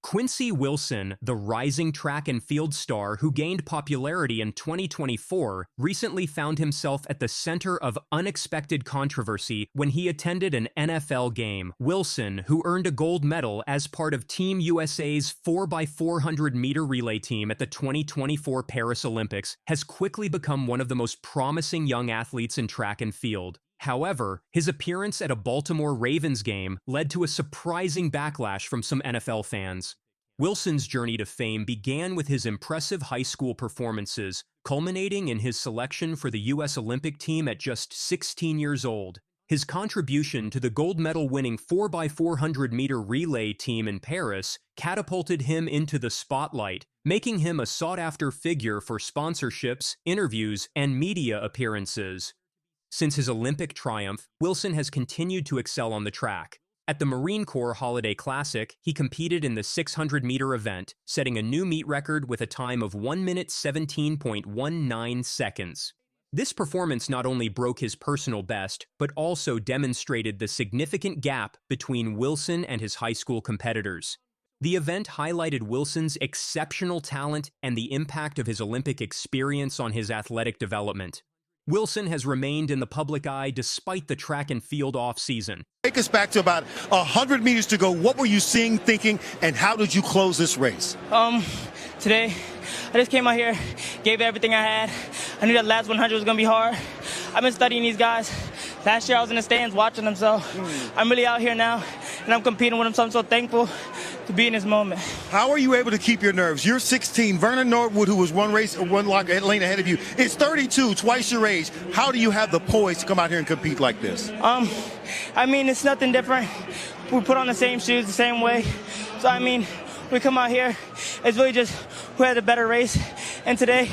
Quincy Wilson, the rising track and field star who gained popularity in 2024, recently found himself at the center of unexpected controversy when he attended an NFL game. Wilson, who earned a gold medal as part of Team USA's 4x400-meter relay team at the 2024 Paris Olympics, has quickly become one of the most promising young athletes in track and field. However, his appearance at a Baltimore Ravens game led to a surprising backlash from some NFL fans. Wilson's journey to fame began with his impressive high school performances, culminating in his selection for the U.S. Olympic team at just 16 years old. His contribution to the gold medal-winning 4x400-meter relay team in Paris catapulted him into the spotlight, making him a sought-after figure for sponsorships, interviews, and media appearances. Since his Olympic triumph, Wilson has continued to excel on the track. At the Marine Corps Holiday Classic, he competed in the 600-meter event, setting a new meet record with a time of 1 minute 17.19 seconds. This performance not only broke his personal best, but also demonstrated the significant gap between Wilson and his high school competitors. The event highlighted Wilson's exceptional talent and the impact of his Olympic experience on his athletic development. Wilson has remained in the public eye despite the track and field off-season. Take us back to about 100 meters to go. What were you seeing, thinking, and how did you close this race? Today, I just came out here, gave everything I had. I knew that last 100 was going to be hard. I've been studying these guys. Last year I was in the stands watching them, so I'm really out here now, and I'm competing with them, so I'm so thankful to be in this moment. How are you able to keep your nerves? You're 16. Vernon Norwood, who was one lane ahead of you, is 32, twice your age. How do you have the poise to come out here and compete like this? I mean, it's nothing different. We put on the same shoes the same way. So, I mean, we come out here, it's really just who had a better race. And today,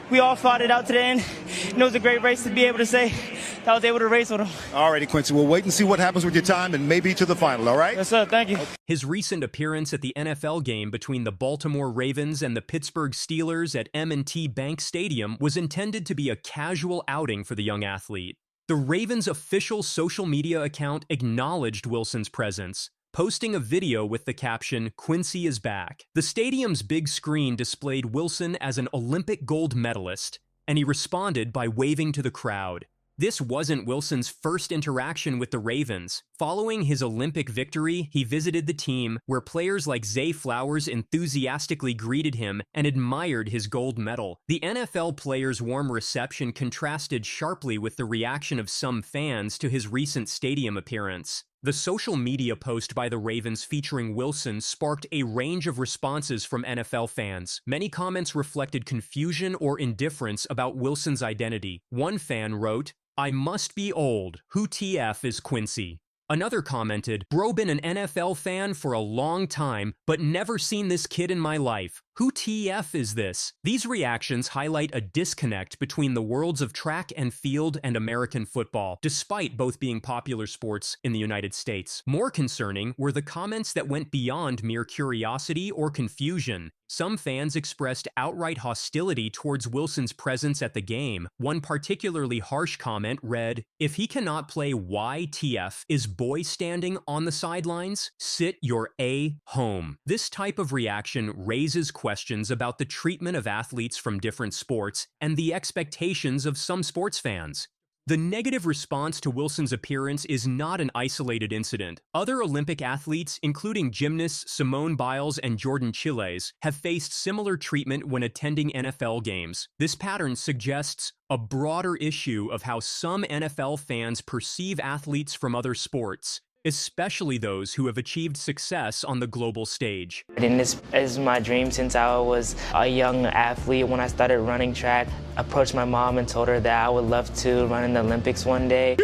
we all fought it out to the end. And it was a great race to be able to say that I was able to race with him. All righty, Quincy. We'll wait and see what happens with your time and maybe to the final, all right? Yes, sir. Thank you. His recent appearance at the NFL game between the Baltimore Ravens and the Pittsburgh Steelers at M&T Bank Stadium was intended to be a casual outing for the young athlete. The Ravens' official social media account acknowledged Wilson's presence, posting a video with the caption, "Quincy is back." The stadium's big screen displayed Wilson as an Olympic gold medalist, and he responded by waving to the crowd. This wasn't Wilson's first interaction with the Ravens. Following his Olympic victory, he visited the team, where players like Zay Flowers enthusiastically greeted him and admired his gold medal. The NFL player's warm reception contrasted sharply with the reaction of some fans to his recent stadium appearance. The social media post by the Ravens featuring Wilson sparked a range of responses from NFL fans. Many comments reflected confusion or indifference about Wilson's identity. One fan wrote, "I must be old. Who TF is Quincy?" Another commented, "Bro been an NFL fan for a long time, but never seen this kid in my life. Who TF is this?" These reactions highlight a disconnect between the worlds of track and field and American football, despite both being popular sports in the United States. More concerning were the comments that went beyond mere curiosity or confusion. Some fans expressed outright hostility towards Wilson's presence at the game. One particularly harsh comment read, "If he cannot play, why TF is boy standing on the sidelines? Sit your A home." This type of reaction raises questions about the treatment of athletes from different sports and the expectations of some sports fans. The negative response to Wilson's appearance is not an isolated incident. Other Olympic athletes, including gymnasts Simone Biles and Jordan Chiles, have faced similar treatment when attending NFL games. This pattern suggests a broader issue of how some NFL fans perceive athletes from other sports, especially those who have achieved success on the global stage. And this is my dream since I was a young athlete. When I started running track, I approached my mom and told her that I would love to run in the Olympics one day.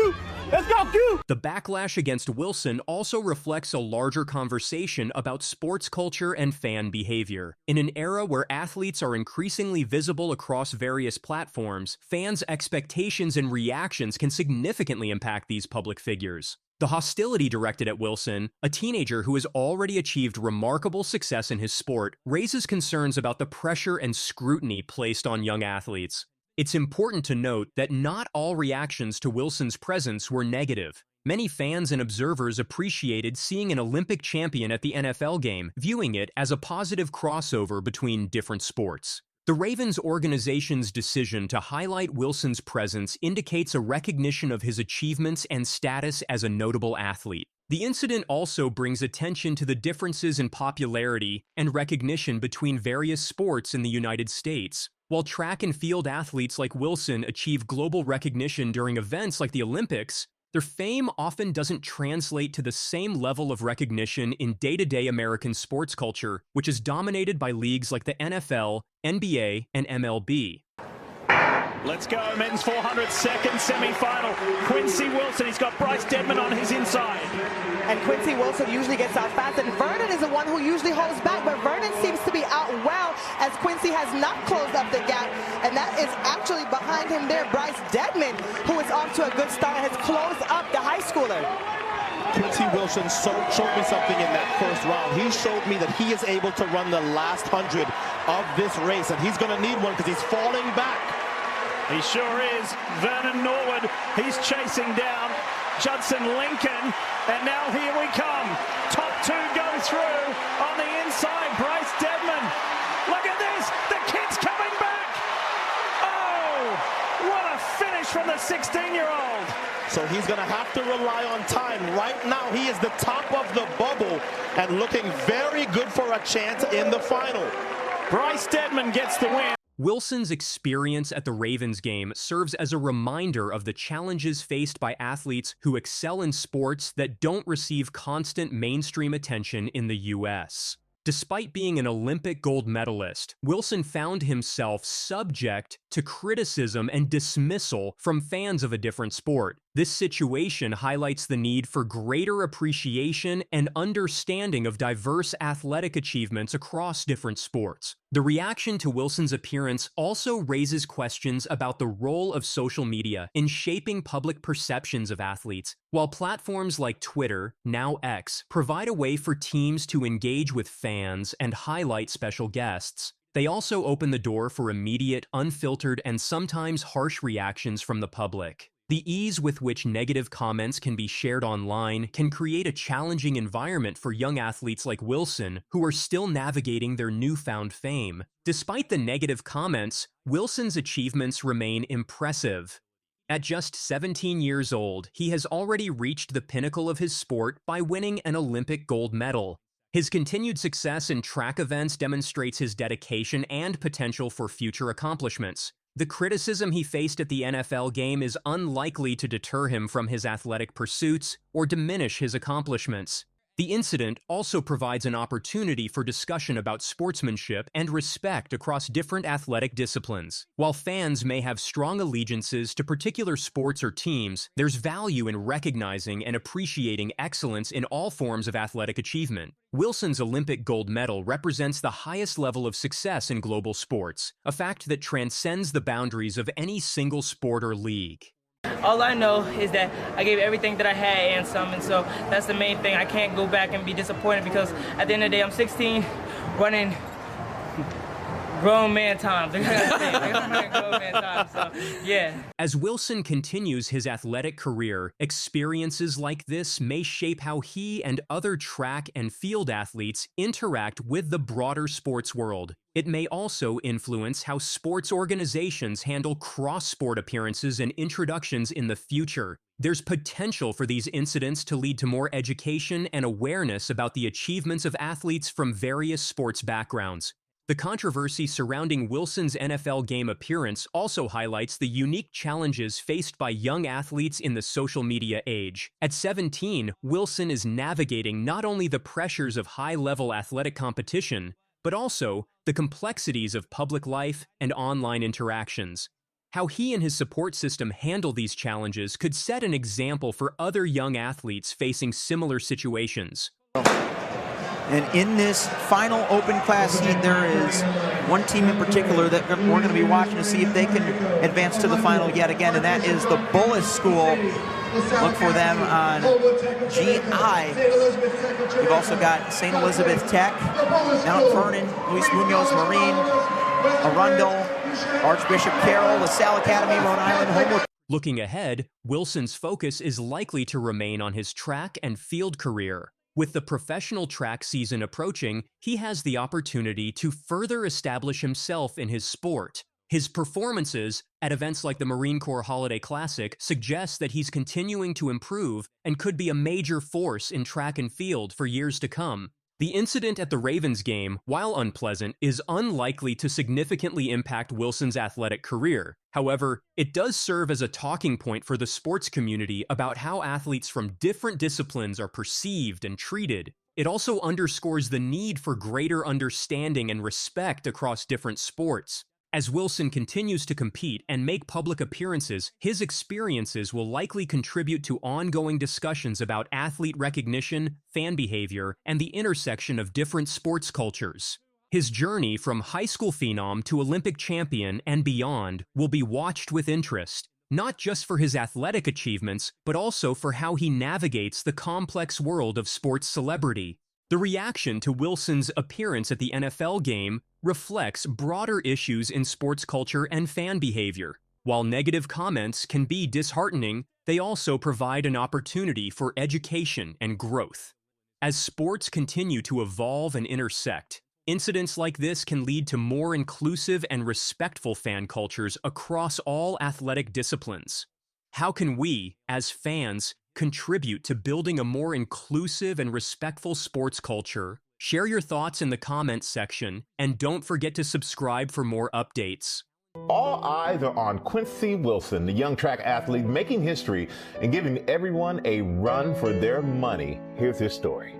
Let's go, Q! The backlash against Wilson also reflects a larger conversation about sports culture and fan behavior. In an era where athletes are increasingly visible across various platforms, fans' expectations and reactions can significantly impact these public figures. The hostility directed at Wilson, a teenager who has already achieved remarkable success in his sport, raises concerns about the pressure and scrutiny placed on young athletes. It's important to note that not all reactions to Wilson's presence were negative. Many fans and observers appreciated seeing an Olympic champion at the NFL game, viewing it as a positive crossover between different sports. The Ravens organization's decision to highlight Wilson's presence indicates a recognition of his achievements and status as a notable athlete. The incident also brings attention to the differences in popularity and recognition between various sports in the United States. While track and field athletes like Wilson achieve global recognition during events like the Olympics, their fame often doesn't translate to the same level of recognition in day-to-day American sports culture, which is dominated by leagues like the NFL, NBA, and MLB. Let's go, men's 400 second semi-final. Quincy Wilson, he's got Bryce Deadman on his inside. And Quincy Wilson usually gets out fast, and Vernon is the one who usually holds back, but Vernon seems to be out well as Quincy has not closed up the gap, and that is actually behind him there, Bryce Deadman, who is off to a good start and has closed up the high schooler. Quincy Wilson showed me something in that first round. He showed me that he is able to run the last 100 of this race, and he's going to need one because he's falling back. He sure is. Vernon Norwood, he's chasing down Judson Lincoln, and now here we come. Top two go through on the inside. Bryce Deadman. Look at this. The kid's coming back. Oh, what a finish from the 16-year-old. So he's going to have to rely on time. Right now, he is the top of the bubble and looking very good for a chance in the final. Bryce Deadman gets the win. Wilson's experience at the Ravens game serves as a reminder of the challenges faced by athletes who excel in sports that don't receive constant mainstream attention in the U.S. Despite being an Olympic gold medalist, Wilson found himself subject to criticism and dismissal from fans of a different sport. This situation highlights the need for greater appreciation and understanding of diverse athletic achievements across different sports. The reaction to Wilson's appearance also raises questions about the role of social media in shaping public perceptions of athletes. While platforms like Twitter, now X, provide a way for teams to engage with fans and highlight special guests, they also open the door for immediate, unfiltered, and sometimes harsh reactions from the public. The ease with which negative comments can be shared online can create a challenging environment for young athletes like Wilson, who are still navigating their newfound fame. Despite the negative comments, Wilson's achievements remain impressive. At just 17 years old, he has already reached the pinnacle of his sport by winning an Olympic gold medal. His continued success in track events demonstrates his dedication and potential for future accomplishments. The criticism he faced at the NFL game is unlikely to deter him from his athletic pursuits or diminish his accomplishments. The incident also provides an opportunity for discussion about sportsmanship and respect across different athletic disciplines. While fans may have strong allegiances to particular sports or teams, there's value in recognizing and appreciating excellence in all forms of athletic achievement. Wilson's Olympic gold medal represents the highest level of success in global sports, a fact that transcends the boundaries of any single sport or league. All I know is that I gave everything that I had and some, and so that's the main thing. I can't go back and be disappointed because at the end of the day, I'm 16, running grown man time. Grown man time, so yeah. As Wilson continues his athletic career, experiences like this may shape how he and other track and field athletes interact with the broader sports world. It may also influence how sports organizations handle cross-sport appearances and introductions in the future. There's potential for these incidents to lead to more education and awareness about the achievements of athletes from various sports backgrounds. The controversy surrounding Wilson's NFL game appearance also highlights the unique challenges faced by young athletes in the social media age. At 17, Wilson is navigating not only the pressures of high-level athletic competition, but also the complexities of public life and online interactions. How he and his support system handle these challenges could set an example for other young athletes facing similar situations. And in this final open class heat, there is one team in particular that we're going to be watching to see if they can advance to the final yet again, and that is the Bullis School. Look for them on GI. We've also got St. Elizabeth Tech, Mount Vernon, Luis Munoz Marine, Arundel, Archbishop Carroll, LaSalle Academy, Rhode Island, Homewood. Looking ahead, Wilson's focus is likely to remain on his track and field career. With the professional track season approaching, he has the opportunity to further establish himself in his sport. His performances at events like the Marine Corps Holiday Classic suggest that he's continuing to improve and could be a major force in track and field for years to come. The incident at the Ravens game, while unpleasant, is unlikely to significantly impact Wilson's athletic career. However, it does serve as a talking point for the sports community about how athletes from different disciplines are perceived and treated. It also underscores the need for greater understanding and respect across different sports. As Wilson continues to compete and make public appearances, his experiences will likely contribute to ongoing discussions about athlete recognition, fan behavior, and the intersection of different sports cultures. His journey from high school phenom to Olympic champion and beyond will be watched with interest, not just for his athletic achievements, but also for how he navigates the complex world of sports celebrity. The reaction to Wilson's appearance at the NFL game reflects broader issues in sports culture and fan behavior. While negative comments can be disheartening, they also provide an opportunity for education and growth. As sports continue to evolve and intersect, incidents like this can lead to more inclusive and respectful fan cultures across all athletic disciplines. How can we, as fans, contribute to building a more inclusive and respectful sports culture? Share your thoughts in the comments section, and don't forget to subscribe for more updates. All eyes are on Quincy Wilson, the young track athlete making history and giving everyone a run for their money. Here's his story.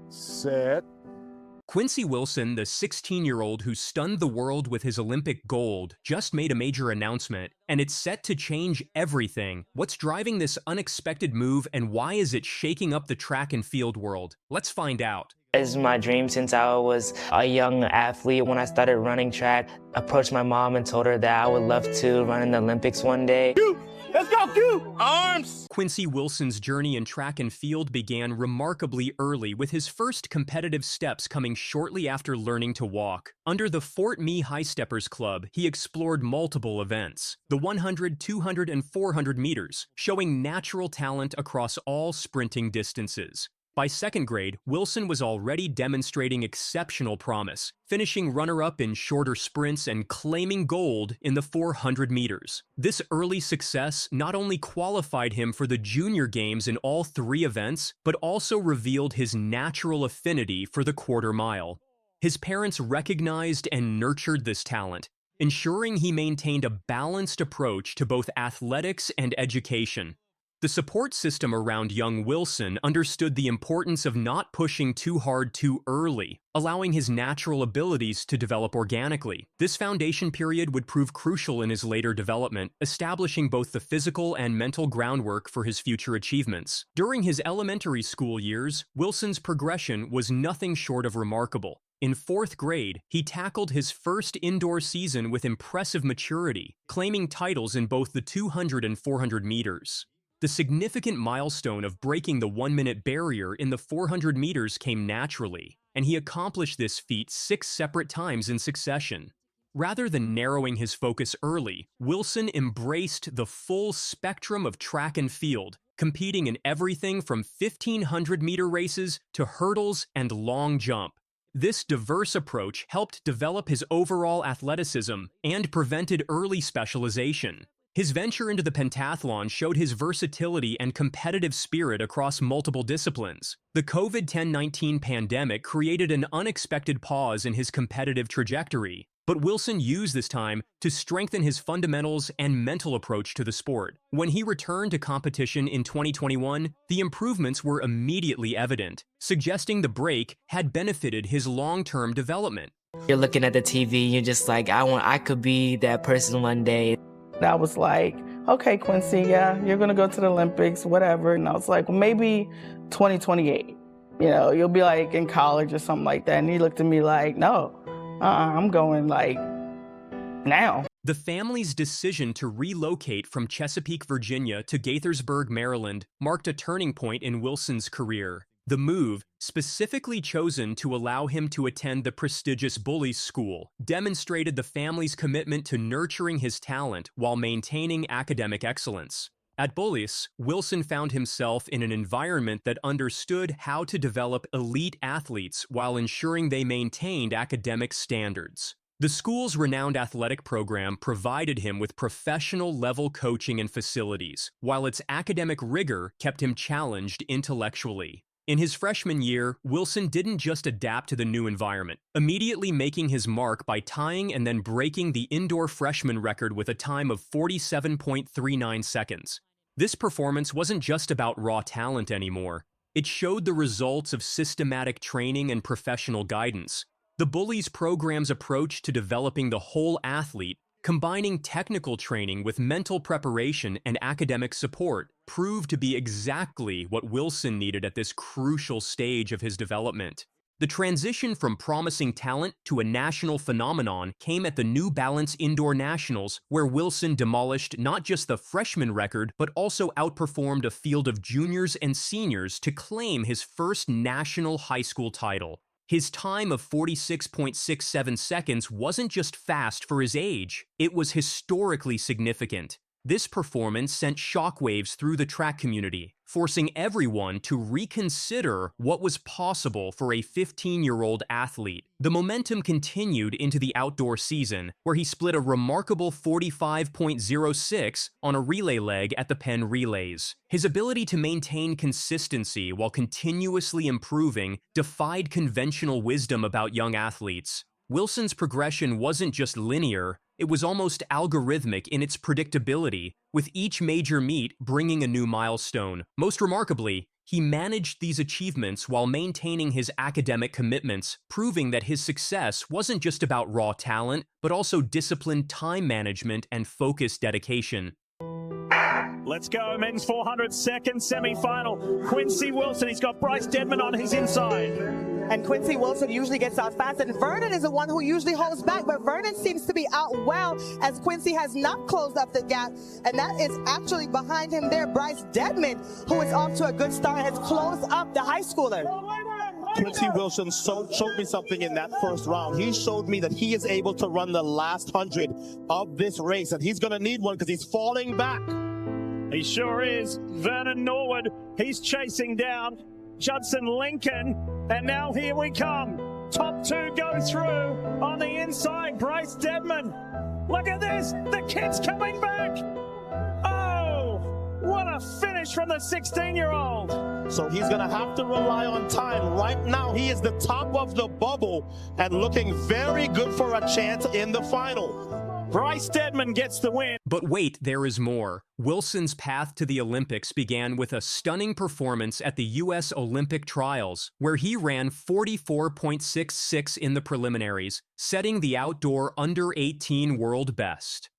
Set. Quincy Wilson, the 16-year-old who stunned the world with his Olympic gold, just made a major announcement, and it's set to change everything. What's driving this unexpected move, and why is it shaking up the track and field world? Let's find out. It's my dream since I was a young athlete. When I started running track, I approached my mom and told her that I would love to run in the Olympics one day. Let's go, Q! Arms! Quincy Wilson's journey in track and field began remarkably early, with his first competitive steps coming shortly after learning to walk. Under the Fort Mee High Steppers Club, he explored multiple events, the 100, 200, and 400 meters, showing natural talent across all sprinting distances. By second grade, Wilson was already demonstrating exceptional promise, finishing runner-up in shorter sprints and claiming gold in the 400 meters. This early success not only qualified him for the junior games in all three events, but also revealed his natural affinity for the quarter mile. His parents recognized and nurtured this talent, ensuring he maintained a balanced approach to both athletics and education. The support system around young Wilson understood the importance of not pushing too hard too early, allowing his natural abilities to develop organically. This foundation period would prove crucial in his later development, establishing both the physical and mental groundwork for his future achievements. During his elementary school years, Wilson's progression was nothing short of remarkable. In fourth grade, he tackled his first indoor season with impressive maturity, claiming titles in both the 200 and 400 meters. The significant milestone of breaking the 1-minute barrier in the 400 meters came naturally, and he accomplished this feat 6 separate times in succession. Rather than narrowing his focus early, Wilson embraced the full spectrum of track and field, competing in everything from 1,500-meter races to hurdles and long jump. This diverse approach helped develop his overall athleticism and prevented early specialization. His venture into the pentathlon showed his versatility and competitive spirit across multiple disciplines. The COVID-19 pandemic created an unexpected pause in his competitive trajectory, but Wilson used this time to strengthen his fundamentals and mental approach to the sport. When he returned to competition in 2021, the improvements were immediately evident, suggesting the break had benefited his long-term development. You're looking at the TV, you're just like, I could be that person one day. I was like, okay, Quincy, yeah, you're going to go to the Olympics, whatever. And I was like, well, maybe 2028, you'll be like in college or something like that. And he looked at me like, no, I'm going like now. The family's decision to relocate from Chesapeake, Virginia to Gaithersburg, Maryland marked a turning point in Wilson's career. The move, specifically chosen to allow him to attend the prestigious Bullies School, demonstrated the family's commitment to nurturing his talent while maintaining academic excellence. At Bullies, Wilson found himself in an environment that understood how to develop elite athletes while ensuring they maintained academic standards. The school's renowned athletic program provided him with professional-level coaching and facilities, while its academic rigor kept him challenged intellectually. In his freshman year, Wilson didn't just adapt to the new environment, immediately making his mark by tying and then breaking the indoor freshman record with a time of 47.39 seconds. This performance wasn't just about raw talent anymore. It showed the results of systematic training and professional guidance. The Bullies program's approach to developing the whole athlete, combining technical training with mental preparation and academic support, proved to be exactly what Wilson needed at this crucial stage of his development. The transition from promising talent to a national phenomenon came at the New Balance Indoor Nationals, where Wilson demolished not just the freshman record, but also outperformed a field of juniors and seniors to claim his first national high school title. His time of 46.67 seconds wasn't just fast for his age, it was historically significant. This performance sent shockwaves through the track community, forcing everyone to reconsider what was possible for a 15-year-old athlete. The momentum continued into the outdoor season, where he split a remarkable 45.06 on a relay leg at the Penn Relays. His ability to maintain consistency while continuously improving defied conventional wisdom about young athletes. Wilson's progression wasn't just linear, it was almost algorithmic in its predictability, with each major meet bringing a new milestone. Most remarkably, he managed these achievements while maintaining his academic commitments, proving that his success wasn't just about raw talent, but also disciplined time management and focused dedication. Let's go, men's 400 second semi-final. Quincy Wilson, he's got Bryce Deadman on his inside. And Quincy Wilson usually gets out fast, and Vernon is the one who usually holds back, but Vernon seems to be out well as Quincy has not closed up the gap, and that is actually behind him there, Bryce Deadman, who is off to a good start and has closed up the high schooler. Quincy Wilson showed me something in that first round. He showed me that he is able to run the last 100 of this race, and he's going to need one because he's falling back. He sure is. Vernon Norwood, he's chasing down Judson Lincoln, and now here we come. Top two go through on the inside. Bryce Deadman. Look at this. The kid's coming back. Oh, what a finish from the 16-year-old. So he's going to have to rely on time. Right now, he is the top of the bubble and looking very good for a chance in the final. Bryce Deadman gets the win. But wait, there is more. Wilson's path to the Olympics began with a stunning performance at the U.S. Olympic Trials, where he ran 44.66 in the preliminaries, setting the outdoor under-18 world best.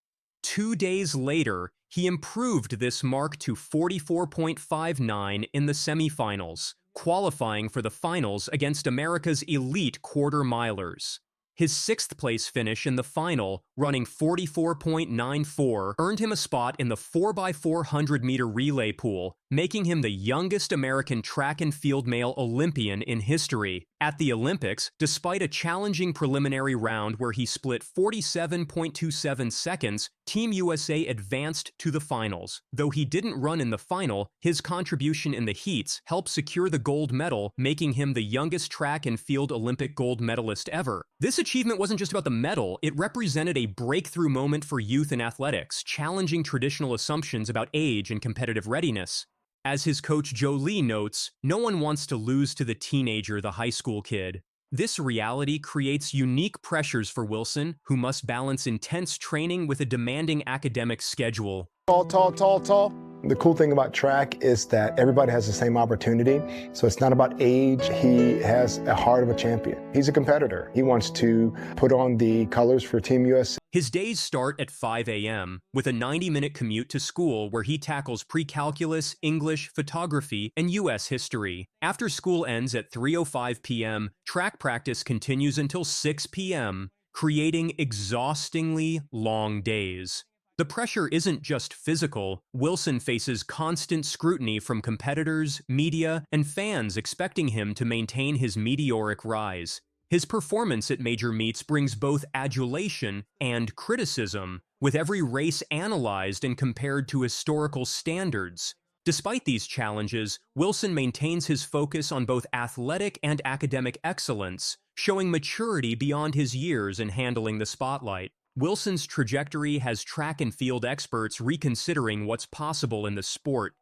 2 days later, he improved this mark to 44.59 in the semifinals, qualifying for the finals against America's elite quarter-milers. His sixth-place finish in the final, running 44.94, earned him a spot in the 4x400-meter relay pool, making him the youngest American track and field male Olympian in history. At the Olympics, despite a challenging preliminary round where he split 47.27 seconds, Team USA advanced to the finals. Though he didn't run in the final, his contribution in the heats helped secure the gold medal, making him the youngest track and field Olympic gold medalist ever. This achievement wasn't just about the medal, it represented a breakthrough moment for youth in athletics, challenging traditional assumptions about age and competitive readiness. As his coach Joe Lee notes, no one wants to lose to the teenager, the high school kid. This reality creates unique pressures for Wilson, who must balance intense training with a demanding academic schedule. Tall, tall, tall, tall. The cool thing about track is that everybody has the same opportunity, so it's not about age. He has a heart of a champion. He's a competitor. He wants to put on the colors for Team USA. His days start at 5 a.m., with a 90-minute commute to school where he tackles pre-calculus, English, photography, and U.S. history. After school ends at 3:05 p.m., track practice continues until 6 p.m., creating exhaustingly long days. The pressure isn't just physical. Wilson faces constant scrutiny from competitors, media, and fans expecting him to maintain his meteoric rise. His performance at major meets brings both adulation and criticism, with every race analyzed and compared to historical standards. Despite these challenges, Wilson maintains his focus on both athletic and academic excellence, showing maturity beyond his years in handling the spotlight. Wilson's trajectory has track and field experts reconsidering what's possible in the sport.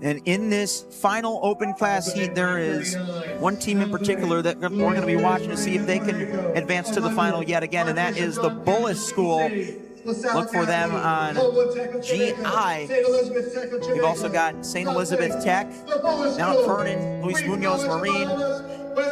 And in this final open class heat, there is one team in particular that we're going to be watching to see if they can advance to the final yet again, and that is the Bullis School. Look for them on GI. We've also got St. Elizabeth Tech, Mount Vernon, Luis Munoz Marine,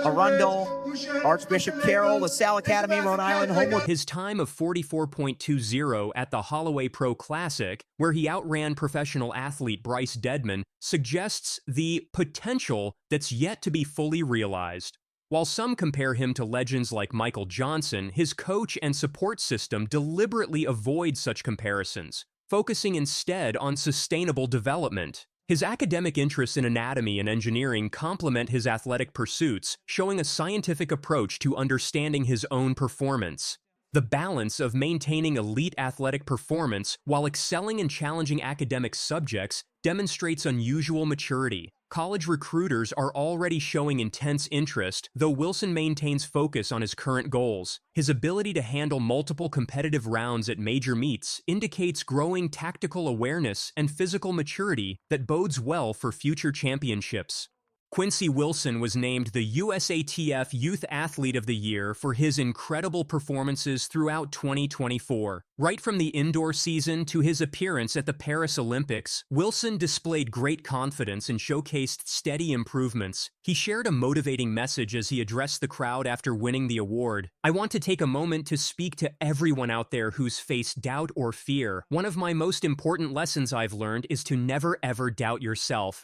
Arundel, Archbishop Carroll, LaSalle Academy, Rhode Island, Homewood. His time of 44.20 at the Holloway Pro Classic, where he outran professional athlete Bryce Deadman, suggests the potential that's yet to be fully realized. While some compare him to legends like Michael Johnson, his coach and support system deliberately avoid such comparisons, focusing instead on sustainable development. His academic interests in anatomy and engineering complement his athletic pursuits, showing a scientific approach to understanding his own performance. The balance of maintaining elite athletic performance while excelling in challenging academic subjects demonstrates unusual maturity. College recruiters are already showing intense interest, though Wilson maintains focus on his current goals. His ability to handle multiple competitive rounds at major meets indicates growing tactical awareness and physical maturity that bodes well for future championships. Quincy Wilson was named the USATF Youth Athlete of the Year for his incredible performances throughout 2024. Right from the indoor season to his appearance at the Paris Olympics, Wilson displayed great confidence and showcased steady improvements. He shared a motivating message as he addressed the crowd after winning the award. "I want to take a moment to speak to everyone out there who's faced doubt or fear. One of my most important lessons I've learned is to never ever doubt yourself.